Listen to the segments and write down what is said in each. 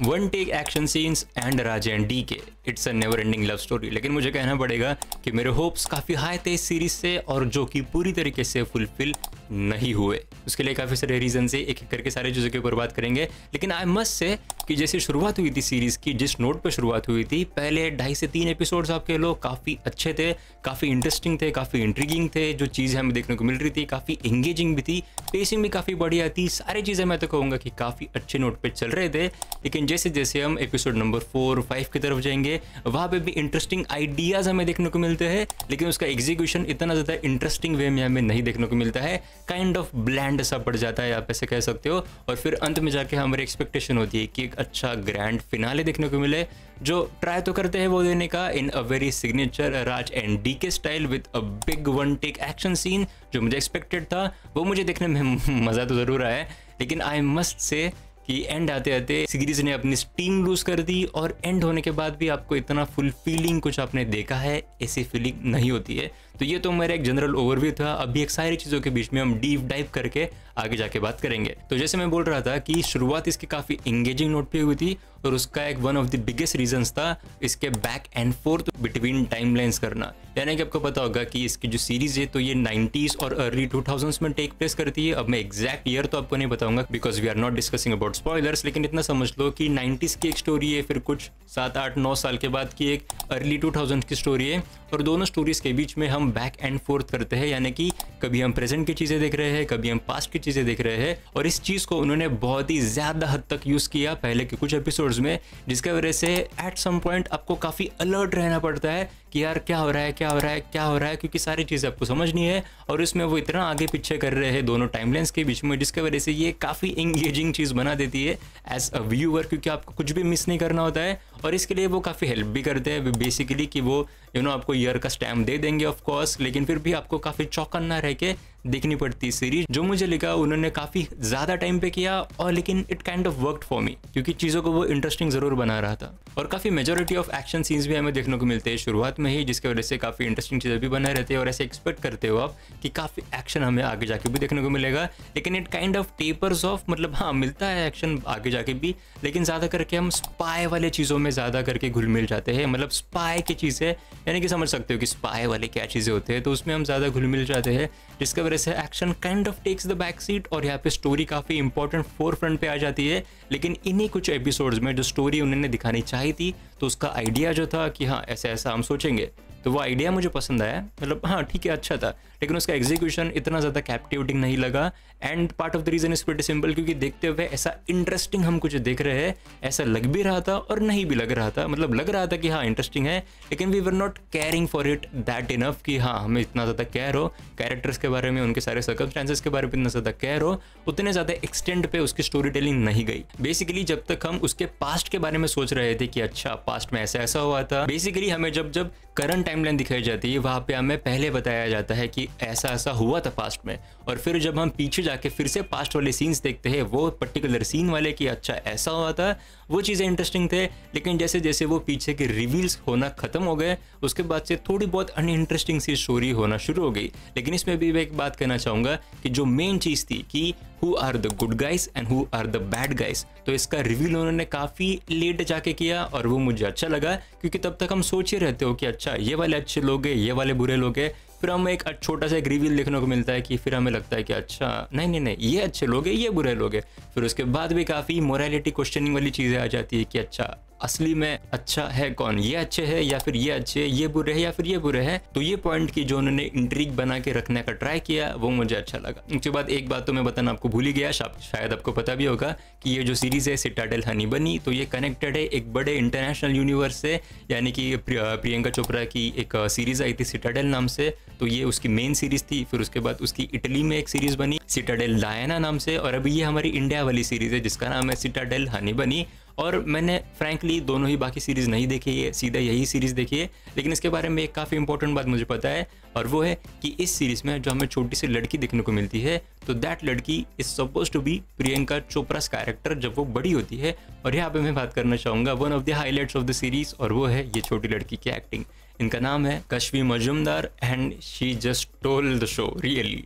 One take action scenes and Raj and D K, it's a never ending love story. लेकिन मुझे कहना पड़ेगा कि मेरे होप्स काफ़ी हाई थे इस सीरीज से, और जो कि पूरी तरीके से फुलफिल नहीं हुए। उसके लिए काफ़ी सारे रीजन से एक एक करके सारी चीज़ों के ऊपर बात करेंगे। लेकिन आई मस्ट से कि जैसे शुरुआत हुई थी सीरीज़ की, जिस नोट पे शुरुआत हुई थी, पहले 2.5 से 3 एपिसोड्स आपके लोग काफ़ी अच्छे थे, काफ़ी इंटरेस्टिंग थे, काफ़ी इंट्रीगिंग थे। जो चीज़ें हमें देखने को मिल रही थी काफ़ी इंगेजिंग भी थी, पेसिंग भी काफ़ी बढ़िया थी, सारी चीज़ें मैं तो कहूँगा कि काफ़ी अच्छे नोट पे चल रहे थे। लेकिन जैसे जैसे हम एपिसोड नंबर 4 5 की तरफ जाएंगे, वहाँ पे भी इंटरेस्टिंग आइडियाज़ हमें देखने को मिलते हैं, लेकिन उसका एग्जीक्यूशन इतना ज़्यादा इंटरेस्टिंग वे में हमें नहीं देखने को मिलता है। काइंड ऑफ ब्लैंड सा पड़ जाता है, आप ऐसे कह सकते हो। और फिर अंत में जाके हमारी एक्सपेक्टेशन होती है कि एक अच्छा ग्रैंड फिनाले देखने को मिले, जो ट्राई तो करते हैं वो देने का in a very signature Raj and D K style with a big one take action scene. जो मुझे एक्सपेक्टेड था वो मुझे देखने में मज़ा तो ज़रूर आया, लेकिन आई मस्ट से कि एंड आते आते सीरीज ने अपनी स्टीम लूज कर दी, और एंड होने के बाद भी आपको इतना फुलफिलिंग कुछ आपने देखा है ऐसी फीलिंग नहीं होती है। तो ये तो मेरा एक जनरल ओवरव्यू था। अभी एक सारी चीज़ों के बीच में हम डीप डाइव करके आगे जाके बात करेंगे। तो जैसे मैं बोल रहा था कि शुरुआत इसकी काफ़ी इंगेजिंग नोट पे हुई थी, और उसका एक one of the biggest reasons था इसके back and fourth between timelines करना। यानी कि आपको पता होगा कि इसकी जो सीरीज है तो ये 90s और अर्ली 2000s में टेक प्लेस करती है। अब मैं एग्जैक्ट ईयर तो आपको नहीं बताऊंगा because we are not discussing about spoilers, लेकिन इतना समझ लो कि 90s की एक स्टोरी है, फिर कुछ 7 8 9 साल के बाद की एक अर्ली 2000 की स्टोरी है, और दोनों स्टोरीज के बीच में हम बैक एंड फोर्थ करते हैं। यानी कि कभी हम प्रेजेंट की चीज़ें देख रहे हैं, कभी हम पास्ट की चीज़ें देख रहे हैं, और इस चीज़ को उन्होंने बहुत ही ज़्यादा हद तक यूज़ किया पहले के कुछ एपिसोड्स में, जिसकी वजह से एट सम पॉइंट आपको काफ़ी अलर्ट रहना पड़ता है कि यार क्या हो रहा है, क्या हो रहा है, क्या हो रहा है, क्योंकि सारी चीज़ें आपको समझनी है। और इसमें वो इतना आगे पीछे कर रहे हैं दोनों टाइमलाइंस के बीच में, जिसकी वजह से ये काफ़ी एंगेजिंग चीज़ बना देती है एज अ व्यूअर, क्योंकि आपको कुछ भी मिस नहीं करना होता है। और इसके लिए वो काफ़ी हेल्प भी करते हैं बेसिकली कि वो आपको ईयर का स्टैम्प दे देंगे ऑफ कोर्स, लेकिन फिर भी आपको काफ़ी चौकन्ना रह के देखनी पड़ती है सीरीज। जो मुझे लगा उन्होंने काफ़ी ज़्यादा टाइम पे किया, और लेकिन it kind of worked for me, क्योंकि चीज़ों को वो इंटरेस्टिंग ज़रूर बना रहा था। और काफ़ी मेजॉरिटी ऑफ एक्शन सीन्स भी हमें देखने को मिलते हैं शुरुआत में ही, जिसकी वजह से काफ़ी इंटरेस्टिंग चीज़ें भी बने रहते हैं, और ऐसे एक्सपेक्ट करते हो आप कि काफ़ी एक्शन हमें आगे जाके भी देखने को मिलेगा। लेकिन it kind of tapers of, मतलब हाँ मिलता है एक्शन आगे जाके भी, लेकिन ज़्यादा करके हम स्पाई वाले चीज़ों में ज़्यादा करके घुल मिल जाते हैं। मतलब स्पाई की चीज़ें, यानी कि समझ सकते हो कि स्पाई वाले क्या चीज़ें होते हैं, तो उसमें हम ज़्यादा घुल मिल जाते हैं, जिसकी वजह से action kind of takes the back seat, और यहाँ पे स्टोरी काफ़ी इंपॉर्टेंट फोर फ्रंट पे आ जाती है। लेकिन इन्हीं कुछ एपिसोड्स में जो स्टोरी उन्होंने दिखानी चाहिए थी, तो उसका आइडिया जो था कि हाँ ऐसा ऐसा हम सोचेंगे, तो वो आइडिया मुझे पसंद आया। मतलब हाँ ठीक है, अच्छा था, लेकिन उसका एग्जीक्यूशन इतना ज़्यादा कैप्टिवेटिंग नहीं लगा। And part of the reason is pretty simple, क्योंकि देखते हुए ऐसा इंटरेस्टिंग हम कुछ देख रहे हैं, ऐसा लग भी रहा था और नहीं भी लग रहा था। मतलब लग रहा था कि हाँ इंटरेस्टिंग है, लेकिन we were not caring for it that enough कि हाँ हमें इतना ज़्यादा केयर हो कैरेक्टर्स के बारे में, उनके सारे सर्कमस्टांसेस के बारे में इतना ज़्यादा केयर हो, उतने ज़्यादा एक्सटेंड पे उसकी स्टोरी टेलिंग नहीं गई। बेसिकली जब तक हम उसके पास्ट के बारे में सोच रहे थे कि अच्छा पास्ट में ऐसा ऐसा हुआ था, बेसिकली हमें जब जब करंट टाइमलाइन दिखाई जाती है वहाँ पे हमें पहले बताया जाता है कि ऐसा ऐसा हुआ था पास्ट में, और फिर जब हम पीछे जाके फिर से पास्ट वाले सीन्स देखते हैं, वो पर्टिकुलर सीन वाले कि अच्छा ऐसा हुआ था, वो चीज़ें इंटरेस्टिंग थे। लेकिन जैसे जैसे वो पीछे के रिवील्स होना खत्म हो गए, उसके बाद से थोड़ी बहुत अनइंटरेस्टिंग सी स्टोरी होना शुरू हो गई। लेकिन इसमें भी मैं एक बात कहना चाहूँगा कि जो मेन चीज़ थी कि who are the good guys and who are the bad guys, तो इसका रिवील उन्होंने काफ़ी लेट जाके किया, और वो मुझे अच्छा लगा, क्योंकि तब तक हम सोच ही रहते हो कि अच्छा ये वाले अच्छे लोग हैं, ये वाले बुरे लोग हैं, फिर हमें एक छोटा सा एक रिवील देखने को मिलता है कि फिर हमें लगता है कि अच्छा नहीं नहीं नहीं ये अच्छे लोग हैं, ये बुरे लोग हैं। फिर उसके बाद भी काफ़ी मोरालिटी क्वेश्चनिंग वाली चीज़ें आ जाती है कि अच्छा असली में अच्छा है कौन, ये अच्छे है या फिर ये अच्छे है, ये बुरे है या फिर ये बुरे है। तो ये पॉइंट की जो उन्होंने इंट्रिग बना के रखने का ट्राई किया वो मुझे अच्छा लगा। उसके बाद एक बात तो मैं बताना आपको भूल ही गया, शायद आपको पता भी होगा कि ये जो सीरीज़ है सिटाडेल हनी बनी, तो ये कनेक्टेड है एक बड़े इंटरनेशनल यूनिवर्स से, यानी कि प्रियंका चोपड़ा की एक सीरीज़ आई थी सिटाडेल नाम से, तो ये उसकी मेन सीरीज़ थी। फिर उसके बाद उसकी इटली में एक सीरीज़ बनी सिटाडेल डायना नाम से, और अभी ये हमारी इंडिया वाली सीरीज़ है जिसका नाम है सिटाडेल हनी बनी। और मैंने फ्रैंकली दोनों ही बाकी सीरीज़ नहीं देखी है, सीधा यही सीरीज़ देखी है। लेकिन इसके बारे में एक काफ़ी इंपॉर्टेंट बात मुझे पता है, और वो है कि इस सीरीज़ में जो हमें छोटी सी लड़की देखने को मिलती है, तो दैट लड़की is suppose to be Priyanka Chopra's character जब वो बड़ी होती है। और यहाँ पे मैं बात करना चाहूँगा one of the highlights of the series, और वो है ये छोटी लड़की की एक्टिंग। इनका नाम है Kashvi Majumdar, and she just stole the show really.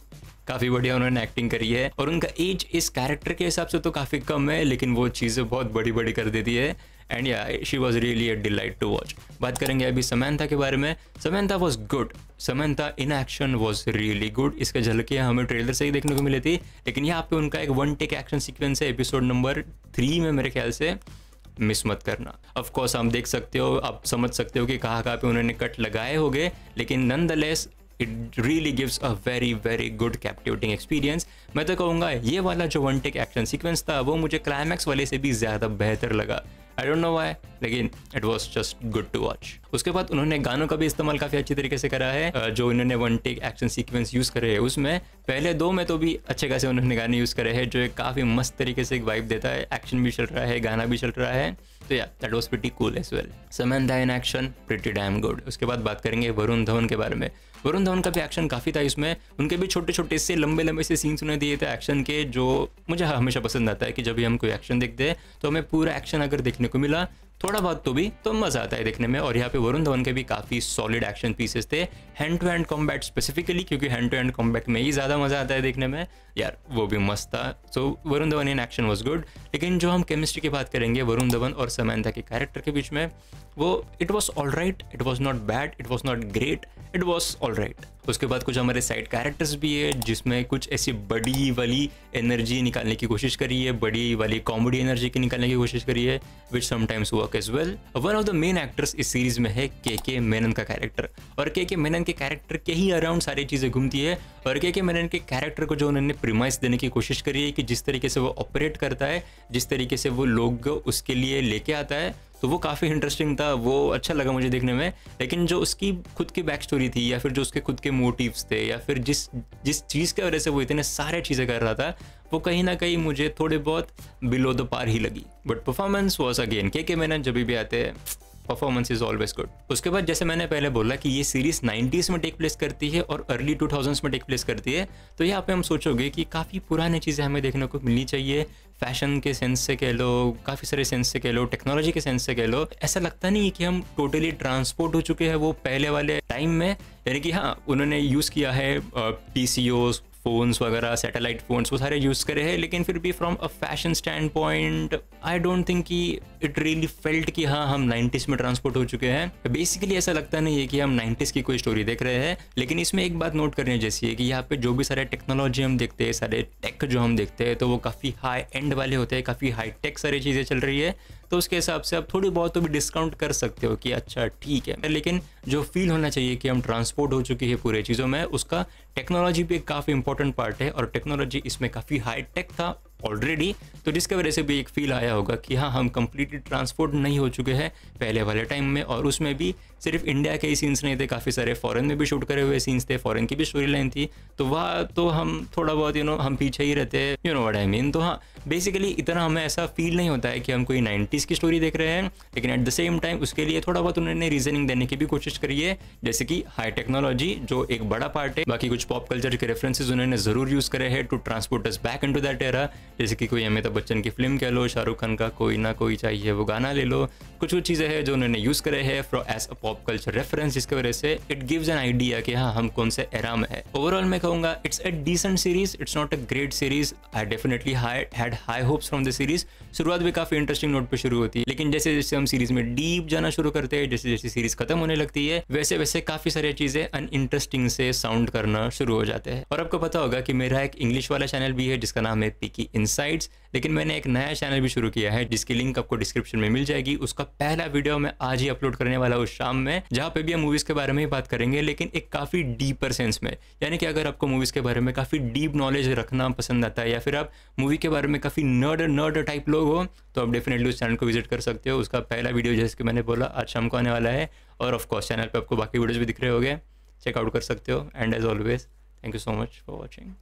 काफ़ी बढ़िया उन्होंने एक्टिंग करी है और उनका एज इस कैरेक्टर के हिसाब से तो काफ़ी कम है, लेकिन वो चीज़ें बहुत बड़ी बड़ी कर देती है। And yeah she was really a delight to watch. बात करेंगे अभी समंथा के बारे में। Samantha was good, Samantha in action was really good. इसके झलकियाँ हमें ट्रेलर से ही देखने को मिली थी, लेकिन यहाँ पे उनका एक वन टेक एक्शन सीक्वेंस है एपिसोड नंबर 3 में, मेरे ख्याल से, मिस मत करना। ऑफ कोर्स आप देख सकते हो, आप समझ सकते हो कि कहाँ पे उन्होंने कट लगाए होंगे, लेकिन nonetheless it really gives a very very good captivating experience. मैं तो कहूँगा ये वाला जो वन टेक एक्शन सीक्वेंस था वो मुझे क्लाइमैक्स वाले से भी ज़्यादा बेहतर लगा। आई डोंट नो व्हाई, लेकिन it was just good to watch. उसके बाद उन्होंने गानों का भी इस्तेमाल काफ़ी अच्छी तरीके से करा है। जो इन्होंने one take action sequence use करे है उसमें पहले 2 में तो भी अच्छे खासे उन्होंने गाने यूज़ करे हैं, जो एक काफ़ी मस्त तरीके से एक वाइब देता है। एक्शन भी चल रहा है, गाना भी चल रहा है, तो yeah that was pretty cool as well. Samantha in action pretty damn good. उसके बाद बात करेंगे वरुण धवन के बारे में। वरुण धवन का भी एक्शन काफ़ी था इसमें। उनके भी छोटे छोटे से लंबे लंबे से सीन्स उन्हें दिए थे एक्शन के, जो मुझे हमेशा पसंद आता है कि जब भी हम कोई एक्शन देखते हैं तो हमें पूरा एक्शन अगर देखने को मिला, थोड़ा बहुत तो भी, तो मज़ा आता है देखने में। और यहाँ पे वरुण धवन के भी काफ़ी सॉलिड एक्शन पीसेस थे। Hand to hand combat specifically, क्योंकि हैंड टू हैंड कॉम्बैट में ही ज़्यादा मज़ा आता है देखने में यार, वो भी मस्त था। So Varun Dhawan in action was good. लेकिन जो हम केमिस्ट्री की बात करेंगे वरुण धवन और समंथा के कैरेक्टर के बीच में, वो it was all right, it was not bad, it was not great, it was all right. उसके बाद कुछ हमारे साइड कैरेक्टर्स भी है जिसमें कुछ ऐसी बड़ी वाली एनर्जी निकालने की कोशिश करी है, बड़ी वाली कॉमेडी एनर्जी की निकालने की कोशिश करी है, which sometimes work as well. One of the main actors इस सीरीज में है के मेनन का कैरेक्टर, और के मेनन के कैरेक्टर के ही अराउंड सारी चीज़ें घूमती है। और के मेनन के कैरेक्टर को जो उन्होंने प्रीमाइस देने की कोशिश करी है कि जिस तरीके से वो ऑपरेट करता है, जिस तरीके से वो लोग उसके लिए लेके आता है, तो वो काफ़ी इंटरेस्टिंग था, वो अच्छा लगा मुझे देखने में। लेकिन जो उसकी खुद की बैक स्टोरी थी, या फिर जो उसके खुद के मोटिव्स थे, या फिर जिस चीज़ की वजह से वो इतने सारे चीज़ें कर रहा था, वो कहीं ना कहीं मुझे थोड़े बहुत बिलो द पार ही लगी। बट परफॉर्मेंस वॉज अगेन के मेनन जब भी आते हैं, परफॉर्मेंस इज ऑलवेज गुड। उसके बाद जैसे मैंने पहले बोला कि ये सीरीज 90s में टेक प्लेस करती है और अर्ली 2000s में टेक प्लेस करती है, तो यहाँ पे हम सोचोगे कि काफ़ी पुरानी चीज़ें हमें देखने को मिलनी चाहिए। फैशन के सेंस से कह लो, काफ़ी सारे सेंस से कह लो, टेक्नोलॉजी के सेंस से कह लो। ऐसा लगता नहीं है कि हम टोटली ट्रांसपोर्ट हो चुके हैं वो पहले वाले टाइम में। यानी कि हाँ, उन्होंने यूज़ किया है PCOs, फ़ोन्स वगैरह, सैटेलाइट फ़ोन्स, वो सारे यूज़ करे हैं, लेकिन फिर भी from a fashion stand point I don't think कि इट रियली फेल्ट कि हाँ हम 90s में ट्रांसपोर्ट हो चुके हैं। बेसिकली ऐसा लगता नहीं है कि हम 90s की कोई स्टोरी देख रहे हैं। लेकिन इसमें एक बात नोट करने जैसी है कि यहाँ पे जो भी सारे टेक्नोलॉजी हम देखते हैं, सारे टेक जो हम देखते हैं, तो वो काफ़ी हाई एंड वाले होते हैं, काफ़ी हाई टेक सारी चीज़ें चल रही है। तो उसके हिसाब से आप थोड़ी बहुत तो भी डिस्काउंट कर सकते हो कि अच्छा ठीक है, लेकिन जो फील होना चाहिए कि हम ट्रांसपोर्ट हो चुकी है पूरे चीज़ों में, उसका टेक्नोलॉजी भी एक काफ़ी इंपॉर्टेंट पार्ट है। और टेक्नोलॉजी इसमें काफ़ी हाई टेक था ऑलरेडी, तो जिसके वजह से भी एक फील आया होगा कि हाँ हम कंप्लीटली ट्रांसपोर्ट नहीं हो चुके हैं पहले वाले टाइम में। और उसमें भी सिर्फ इंडिया के ही सीन्स नहीं थे, काफ़ी सारे फॉरेन में भी शूट करे हुए सीन्स थे, फॉरेन की भी स्टोरी लाइन थी, तो वह तो हम थोड़ा बहुत हम पीछे ही रहते हैं, you know what I mean. तो हाँ, बेसिकली इतना हमें ऐसा फील नहीं होता है कि हम कोई 90s की स्टोरी देख रहे हैं, लेकिन एट द सेम टाइम उसके लिए थोड़ा बहुत उन्होंने रीजनिंग देने की भी कोशिश करी है, जैसे कि हाई टेक्नोलॉजी जो एक बड़ा पार्ट है। बाकी कुछ पॉप कल्चर के रेफरेंसेस उन्होंने ज़रूर यूज़ करे हैं to transport us back into that era, जैसे कि कोई अमिताभ बच्चन की फिल्म कह लो, शाहरुख खान का कोई ना कोई चाहिए वो गाना ले लो, कुछ चीज़ें हैं जो उन्होंने यूज़ करे हैं as a pop culture reference, जिसकी वजह से इट गिव्स एन आइडिया कि हाँ हम कौन से एरा में है। ओवरऑल मैं कहूँगा it's a decent series, it's not a great series. I definitely had high hopes from the series. शुरुआत भी काफ़ी इंटरेस्टिंग नोट पे शुरू होती है, लेकिन जैसे जैसे हम सीरीज में डीप जाना शुरू करते हैं, जैसे जैसे सीरीज खत्म होने लगती है, वैसे वैसे काफ़ी सारी चीज़ें अनइंटरेस्टिंग से साउंड करना शुरू हो जाते हैं। और आपको पता होगा कि मेरा एक इंग्लिश वाला चैनल भी है जिसका नाम है पिकी इनसाइट्स, लेकिन मैंने एक नया चैनल भी शुरू किया है जिसकी लिंक आपको डिस्क्रिप्शन में मिल जाएगी। उसका पहला वीडियो मैं आज ही अपलोड करने वाला हूँ शाम में, जहाँ पे भी हम मूवीज़ के बारे में ही बात करेंगे, लेकिन एक काफ़ी डीपर सेंस में। यानी कि अगर आपको मूवीज़ के बारे में काफ़ी डीप नॉलेज रखना पसंद आता है, या फिर आप मूवी के बारे में काफ़ी नर्ड टाइप लोग हो, तो आप डेफिनेटली उस चैनल को विजिट कर सकते हो। उसका पहला वीडियो जैसे कि मैंने बोला आज शाम को आने वाला है, और ऑफकोर्स चैनल पर आपको बाकी वीडियोज़ भी दिख रहे होंगे, चेकआउट कर सकते हो। And as always thank you so much for watching.